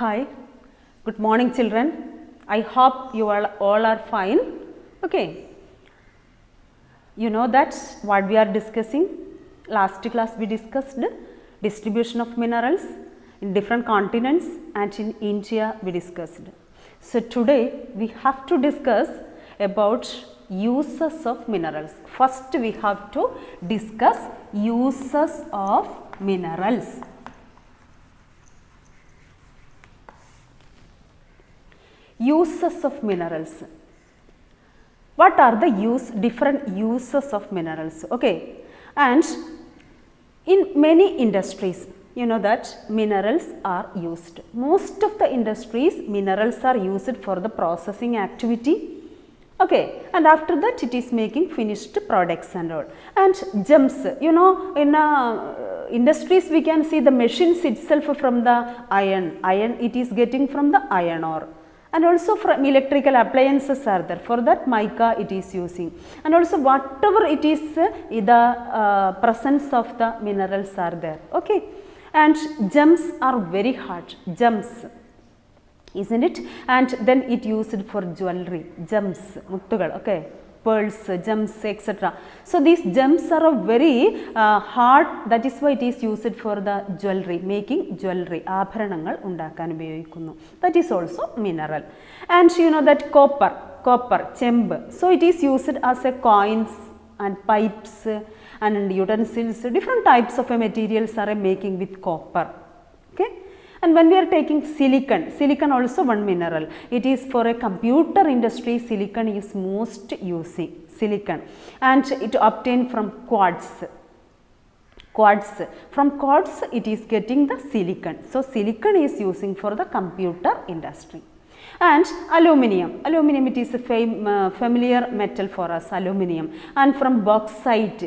Hi, good morning children. I hope you all are fine. Okay. You know that what we are discussing. Last class we discussed distribution of minerals in different continents and in India we discussed. So today we have to discuss about uses of minerals. First we have to discuss uses of minerals. Uses of minerals. What are the different uses of minerals? Okay, and in many industries, you know that minerals are used. Most of the industries, minerals are used for the processing activity. Okay, and after that it is making finished products and all. And gems, you know, in industries we can see the machines itself from the iron. Iron it is getting from the iron ore. And also from electrical appliances are there, for that mica it is using, and also whatever it is the presence of the minerals are there. Okay, and gems are very hard, gems, isn't it? And then it used for jewelry, gems, muttugal, okay, pearls, gems, etc. So these gems are a very hard, that is why it is used for the jewelry, making jewelry, ആഭരണങ്ങൾ ഉണ്ടാക്കാൻ ഉപയോഗിക്കുന്നു. That is also mineral. And you know that copper, ചെമ്പ്, so it is used as a coins and pipes and utensils, different types of materials are making with copper. Okay. And when we are taking silicon also one mineral. It is for a computer industry, silicon is most using, silicon. And it obtained from quartz. From quartz it is getting the silicon. So silicon is using for the computer industry. And aluminium it is a familiar metal for us, aluminium. And from bauxite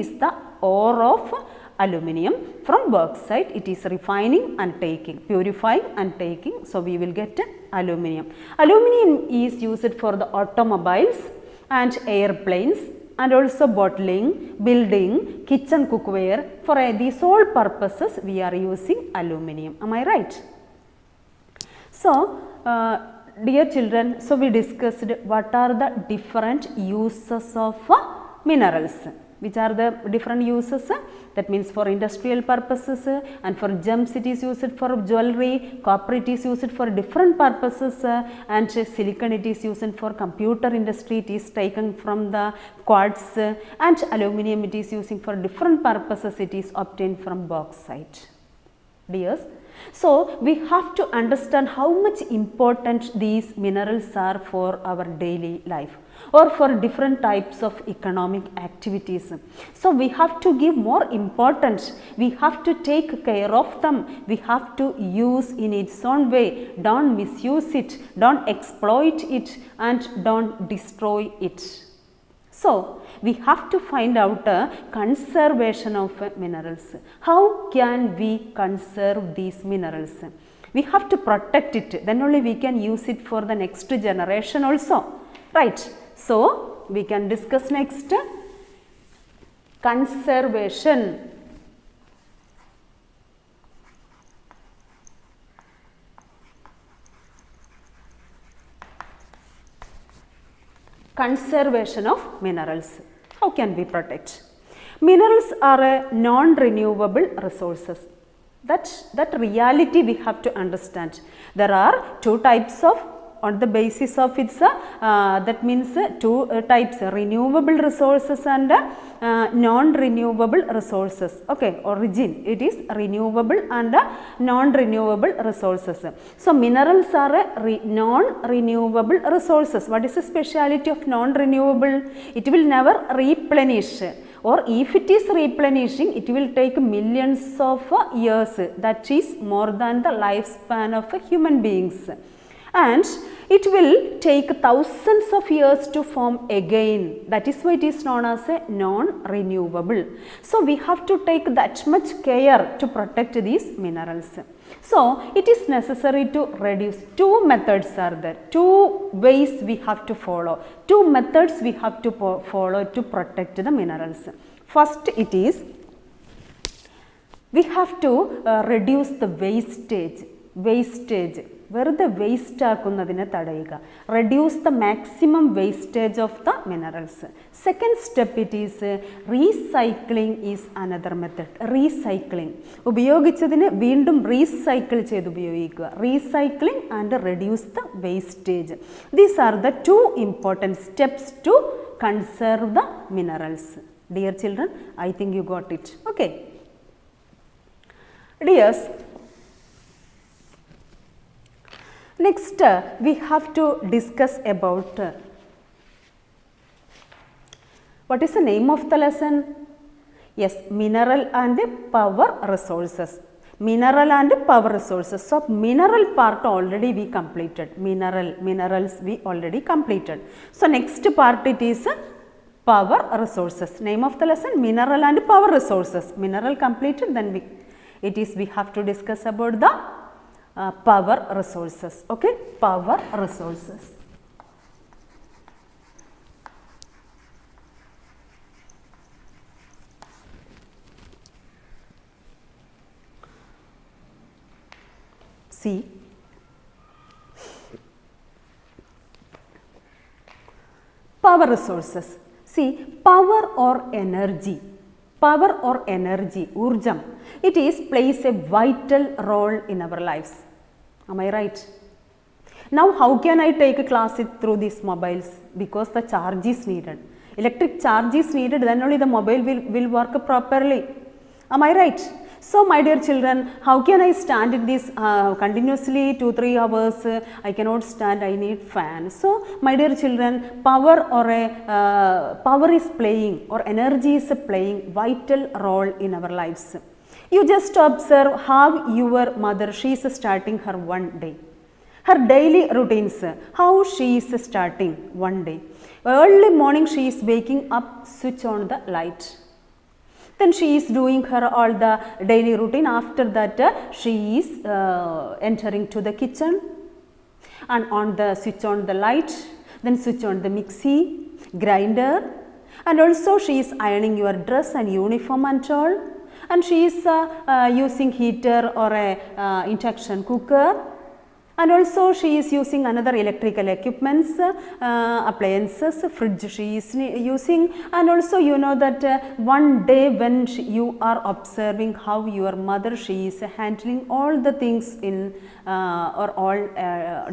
is the ore of aluminium. From bauxite it is refining and taking, purifying and taking, so we will get aluminium. Aluminium is used for the automobiles and airplanes and also bottling, building, kitchen cookware. For these all purposes we are using aluminium. Am I right? So dear children, so we discussed what are the different uses of minerals. Which are the different uses? That means for industrial purposes, and for gems it is used for jewelry, copper it is used for different purposes, and silicon it is used for computer industry, it is taken from the quartz, and aluminium it is using for different purposes, it is obtained from bauxite. Dears, so we have to understand how much important these minerals are for our daily life or for different types of economic activities. So we have to give more importance, we have to take care of them, we have to use in its own way, don't misuse it, don't exploit it and don't destroy it. So we have to find out conservation of minerals. How can we conserve these minerals? We have to protect it, then only we can use it for the next generation also, right? So we can discuss next conservation. Conservation of minerals. How can we protect? Minerals are a non-renewable resources. That reality we have to understand. There are two types of, on the basis of its that means two types, renewable resources and non-renewable resources. Okay, origin it is renewable and non-renewable resources. So minerals are non-renewable resources. What is the speciality of non-renewable? It will never replenish, or if it is replenishing it will take millions of years, that is more than the lifespan of human beings. And it will take thousands of years to form again. That is why it is known as a non-renewable. So we have to take that much care to protect these minerals. So it is necessary to reduce. Two methods are there, two ways we have to follow, two methods we have to follow to protect the minerals. First it is, we have to reduce the wastage. Wastage, വെറുതെ waste ആക്കുന്നതിനെ തടയുക. Reduce the maximum wastage of the minerals. Second step it is recycling is another method. Recycling, ഉപയോഗിച്ചതിന് വീണ്ടും recycle ചെയ്ത് ഉപയോഗിക്കുക. Recycling and reduce the wastage. These are the two important steps to conserve the minerals. Dear children, I think you got it. Okay. Dears, next we have to discuss about what is the name of the lesson? Yes, mineral and power resources. Mineral and power resources. So mineral part already we completed. Minerals we already completed. So next part it is power resources. Name of the lesson, mineral and power resources. Mineral completed, then we have to discuss about the power resources. Okay, power resources. See, power resources. See, power or energy, urjam, it plays a vital role in our lives. Am I right? Now how can I take a class through these mobiles? Because the charge is needed. Electric charge is needed, then only the mobile will work properly. Am I right? So my dear children, how can I stand in this continuously 2-3 hours? I cannot stand, I need fan. So my dear children, power is playing, or energy is playing vital role in our lives. You just observe how your mother, she is starting her one day. Her daily routines, how she is starting one day. Early morning she is waking up, switch on the light. Then she is doing her all the daily routine. After that she is entering to the kitchen and switch on the light, then switch on the mixie, grinder, and also she is ironing your dress and uniform and all, and she is using heater or a induction cooker, and also she is using another electrical equipments, appliances, fridge she is using. And also you know that one day when you are observing how your mother, she is handling all the things in or all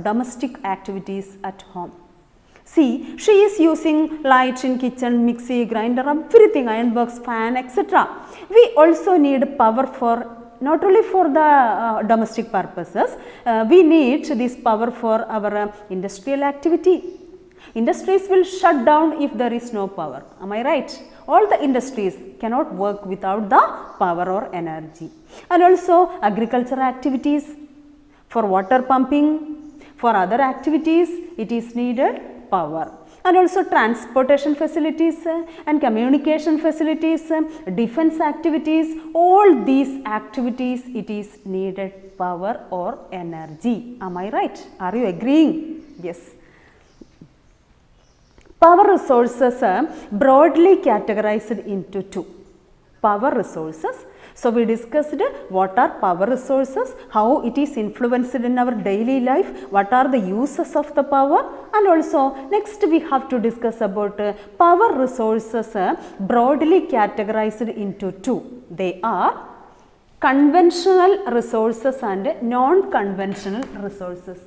domestic activities at home. See, she is using light in kitchen, mixie, grinder, everything, iron box, fan, etc. We also need power for not only for the domestic purposes, we need this power for our industrial activity. Industries will shut down if there is no power. Am I right? All the industries cannot work without the power or energy. And also agricultural activities, for water pumping, for other activities, it is needed power. And also transportation facilities and communication facilities, defense activities, all these activities it is needed power or energy. Am I right? Are you agreeing? Yes. Power resources are broadly categorized into two. Power resources. So we discussed what are power resources, how it is influenced in our daily life, what are the uses of the power, and also next we have to discuss about power resources broadly categorized into two. They are conventional resources and non-conventional resources.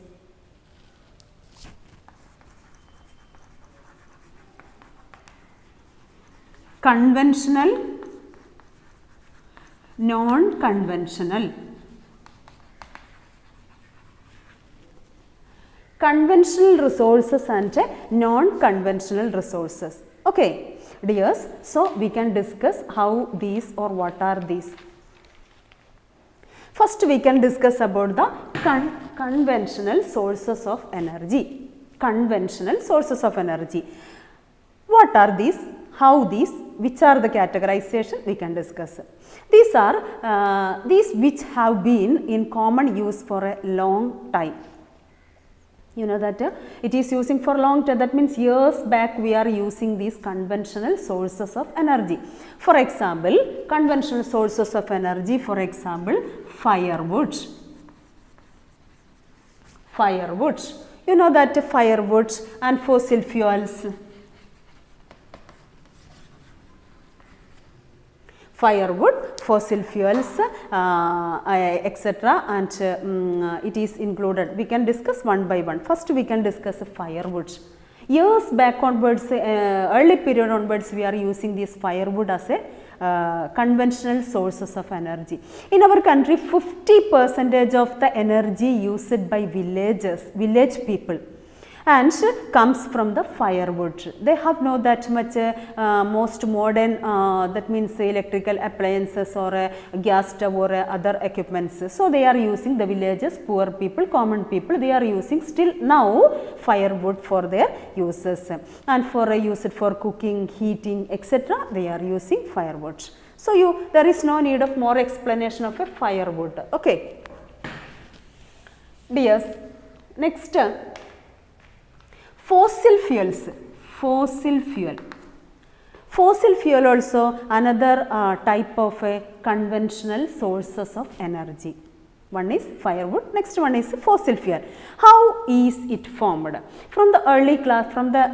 Conventional, non-conventional. Conventional resources and non-conventional resources. Okay, dears, so we can discuss how these or what are these. First we can discuss about the conventional sources of energy. Conventional sources of energy. What are these? How these? Which are the categorization? We can discuss. These are these which have been in common use for a long time. You know that it is using for long time. That means years back we are using these conventional sources of energy. For example, conventional sources of energy. For example, firewood. Firewood. You know that firewood and fossil fuels. Firewood, fossil fuels, etc. and it is included. We can discuss one by one. First we can discuss firewood. Years back onwards, early period onwards, we are using this firewood as a conventional sources of energy. In our country, 50% of the energy used by village people, and comes from the firewood. They have no that much most modern, that means electrical appliances or gas stove or other equipments. So they are using, the villages, poor people, common people, they are using still now firewood for their uses, and for use it for cooking, heating, etc. They are using firewood. So there is no need of more explanation of a firewood. Okay, dears, next, fossil fuels. Fossil fuel also another type of a conventional sources of energy. One is firewood, next one is fossil fuel. How is it formed? From the early class, from the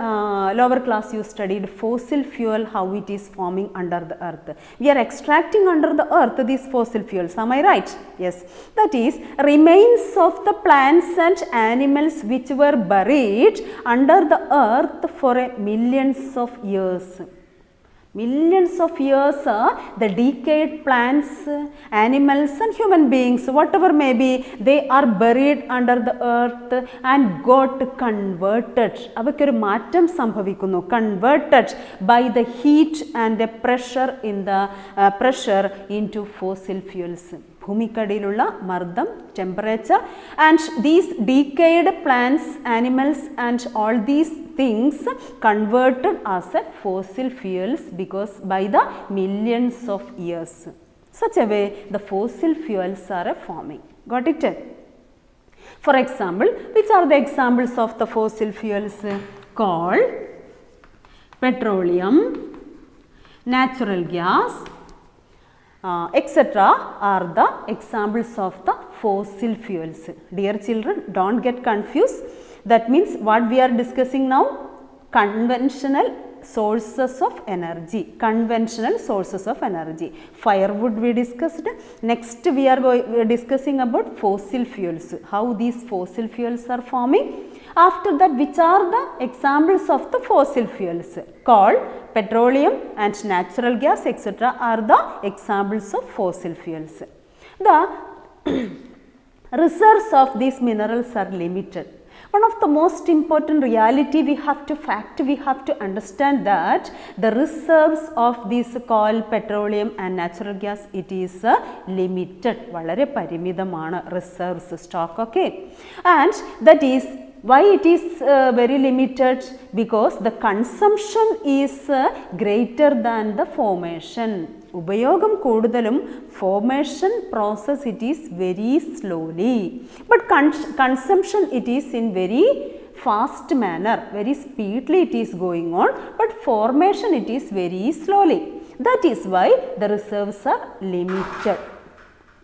lower class, you studied fossil fuel, how it is forming under the earth. We are extracting under the earth these fossil fuels, am I right? Yes, that is remains of the plants and animals which were buried under the earth for millions of years. Millions of years, the decayed plants, animals and human beings, whatever may be, they are buried under the earth and got converted. Avakku oru mattam sambhavikkunnu, converted by the heat and the pressure in the pressure into fossil fuels. ഭൂമിക്കടിയിലുള്ള മർദ്ദം, temperature, and these decayed plants, animals and all these things converted as a fossil fuels because by the millions of years. Such a way the fossil fuels are forming. Got it? For example, which are the examples of the fossil fuels? Coal, petroleum, natural gas, etc. are the examples of the fossil fuels. Dear children, don't get confused. That means what we are discussing now? Conventional sources of energy. Conventional sources of energy. Firewood we discussed. Next we are discussing about fossil fuels. How these fossil fuels are forming. After that, which are the examples of the fossil fuels? Coal, petroleum and natural gas, etc. are the examples of fossil fuels. The reserves of these minerals are limited. One of the most important reality we have to understand that the reserves of this coal, petroleum and natural gas, it is limited. Valare parimidamana reserves stock, okay? And that is why it is very limited, because the consumption is greater than the formation. Ubayogam kodudalum, formation process it is very slowly, but consumption it is in very fast manner, very speedily it is going on, but formation it is very slowly. That is why the reserves are limited.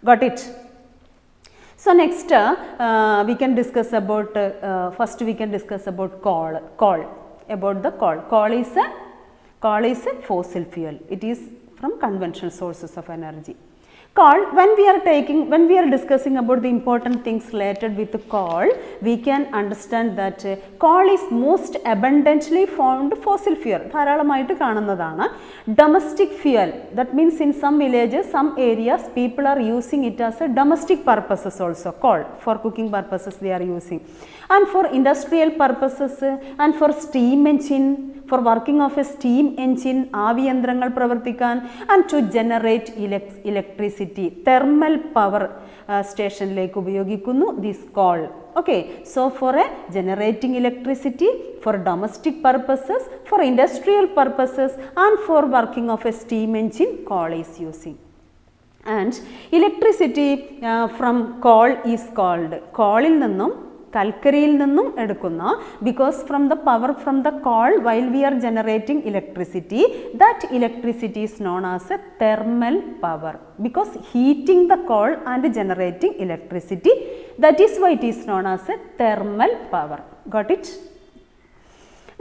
Got it? So next we can discuss about, first we can discuss about coal. About the coal. Coal is a fossil fuel. It is from conventional sources of energy. Coal, when we are discussing about the important things related with coal, we can understand that coal is most abundantly found fossil fuel. ധാരാളമായിട്ട് കാണുന്നതാണ്. Domestic fuel, that means in some villages, some areas, people are using it as a domestic purposes also. Coal, for cooking purposes they are using, and for industrial purposes, and for steam engine, for working of a steam engine, ആവി യന്ത്രങ്ങൾ പ്രവർത്തിക്കാൻ, and to generate electricity, thermal power സ്റ്റേഷനിലേക്ക് ഉപയോഗിക്കുന്നു this coal. Okay, so for generating electricity, for domestic purposes, for industrial purposes and for working of a steam engine, coal is using. And electricity from coal is called, coalil നിന്നും കൽക്കരിയിൽ നിന്നും എടുക്കുന്ന, because from the power from the coal while we are generating electricity, that electricity is known as a thermal power, because heating the coal and generating electricity, that is why it is known as a thermal power. Got it?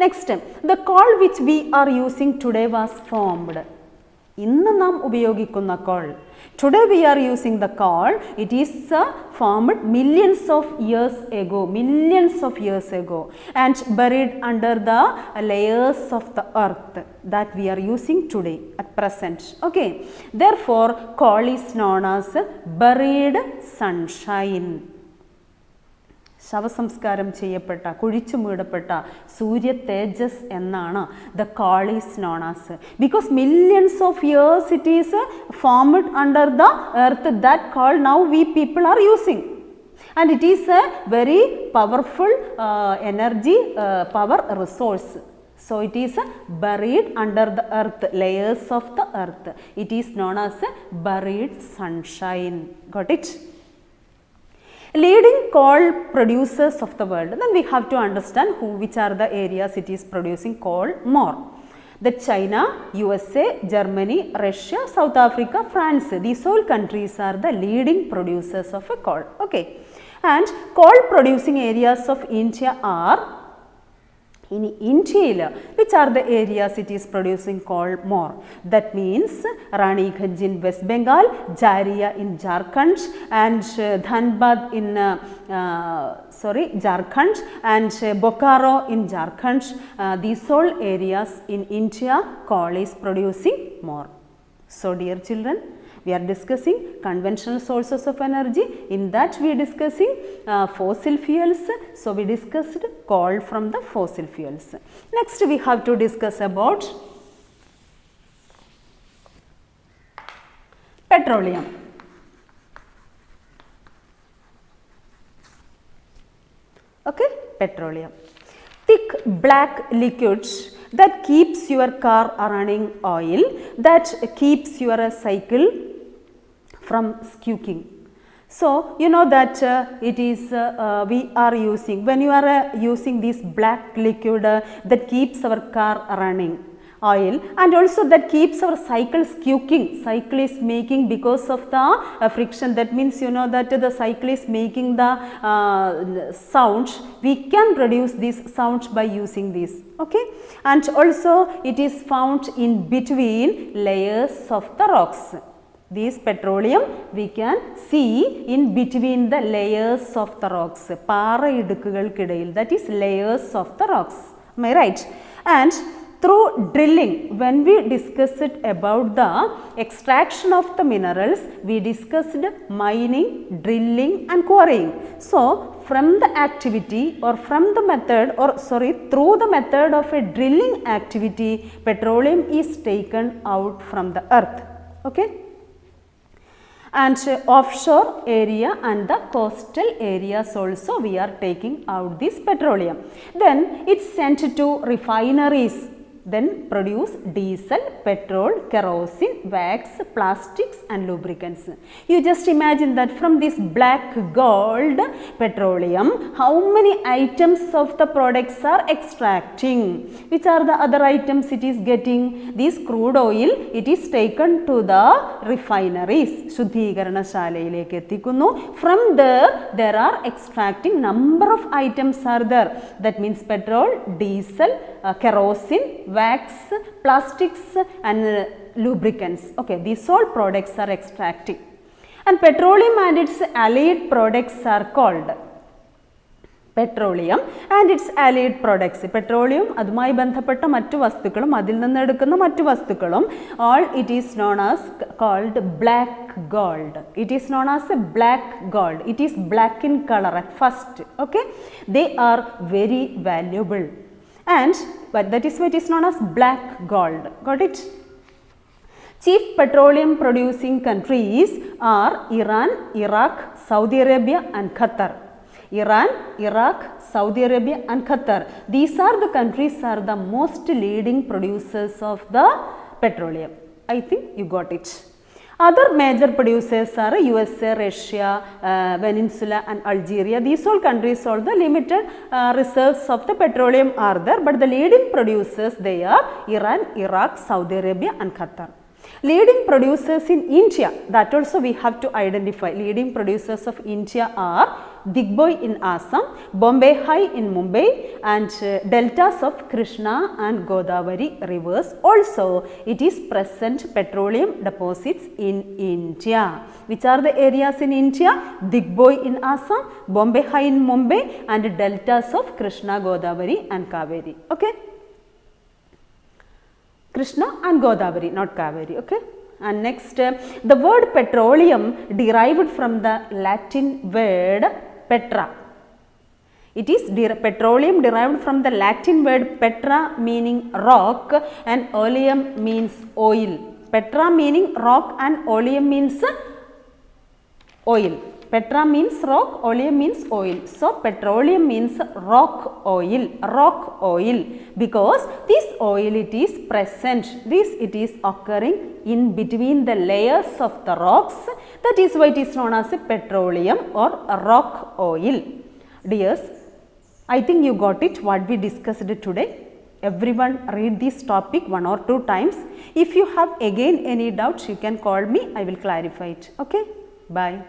Next, the coal which we are using today was formed. ഇന്ന് നാം ഉപയോഗിക്കുന്ന coal, today we are using the coal, it is formed millions of years ago and buried under the layers of the earth that we are using today at present. Okay, therefore coal is known as buried sunshine. ശവസംസ്കാരം ചെയ്യപ്പെട്ട, കുഴിച്ചു മൂടപ്പെട്ട സൂര്യ തേജസ് എന്നാണ് the coal is known as, because millions of years it is formed under the earth, that coal now we people are using, and it is a very powerful energy power resource. So it is buried under the earth, layers of the earth. It is known as buried sunshine. Got it? Leading coal producers of the world, then we have to understand which are the areas it is producing coal more. The China, USA, Germany, Russia, South Africa, France, these all countries are the leading producers of a coal. Okay, and coal producing areas of India are, in India, which are the areas it is producing coal more? That means Raniganj in West Bengal, Jharia in Jharkhand, and Dhanbad in Jharkhand, and Bokaro in Jharkhand. These all areas in India coal is producing more. So dear children, we are discussing conventional sources of energy. In that we are discussing fossil fuels. So we discussed coal from the fossil fuels. Next we have to discuss about petroleum. Okay, petroleum. Thick black liquids that keeps your car running, oil that keeps your cycle from squeaking. So you know that it is we are using, when you are using this black liquid that keeps our car running, oil, and also that keeps our cycle squeaking. Cycle is making because of the friction. That means you know that the cycle is making the sound. We can reduce this sound by using this. Okay, and also it is found in between layers of the rocks. This petroleum we can see in between the layers of the rocks. പാറയിടുക്കുകൾക്കിടയിൽ, that is layers of the rocks. Am I right? And through drilling, when we discussed about the extraction of the minerals, we discussed mining, drilling and quarrying. So from the activity or from the method, or sorry, through the method of a drilling activity, petroleum is taken out from the earth. Okay, and offshore area and the coastal areas also we are taking out this petroleum. Then it's sent to refineries, then produce diesel, petrol, kerosene, wax, plastics and lubricants. You just imagine that from this black gold petroleum, how many items of the products are extracting? Which are the other items it is getting? This crude oil, it is taken to the refineries. ശുദ്ധീകരണ ശാലയിലേക്ക് എത്തിക്കുന്നു. From there are extracting number of items are there. That means petrol, diesel, kerosene, wax, plastics and lubricants. Okay, these all products are extracting, and petroleum and its allied products are called petroleum and its allied products. Petroleum അതുമായി ബന്ധപ്പെട്ട മറ്റു വസ്തുക്കളും അതിൽ നിന്ന് എടുക്കുന്ന മറ്റു വസ്തുക്കളും, all it is known as called black gold. It is known as a black gold. It is black in color at first. Okay, they are very valuable, and but that is why it is known as black gold. Got it? Chief petroleum producing countries are Iran, Iraq, Saudi Arabia and Qatar. Iran, Iraq, Saudi Arabia and Qatar. These are the countries are the most leading producers of the petroleum. I think you got it. Other major producers are USA, Russia, Venezuela and Algeria. These all countries, all the limited reserves of the petroleum are there, but the leading producers, they are Iran, Iraq, Saudi Arabia and Qatar. Leading producers in India, that also we have to identify. Leading producers of India are Digboi in Assam, Bombay High in Mumbai and deltas of Krishna and Godavari rivers. Also, it is present petroleum deposits in India. Which are the areas in India? Digboi in Assam, Bombay High in Mumbai and deltas of Krishna, Godavari and Kaveri. Okay. Krishna and Godavari, not Kaveri, okay. And next, the word petroleum derived from the Latin word petra. It is petroleum derived from the Latin word petra meaning rock and oleum means oil. Petra meaning rock and oleum means oil. Petra means rock, oleum means oil. So, petroleum means rock oil because this oil it is present, it is occurring in between the layers of the rocks. That is why it is known as a petroleum or a rock oil. Dears, I think you got it what we discussed today. Everyone read this topic 1 or 2 times. If you have again any doubts, you can call me, I will clarify it. Okay, bye.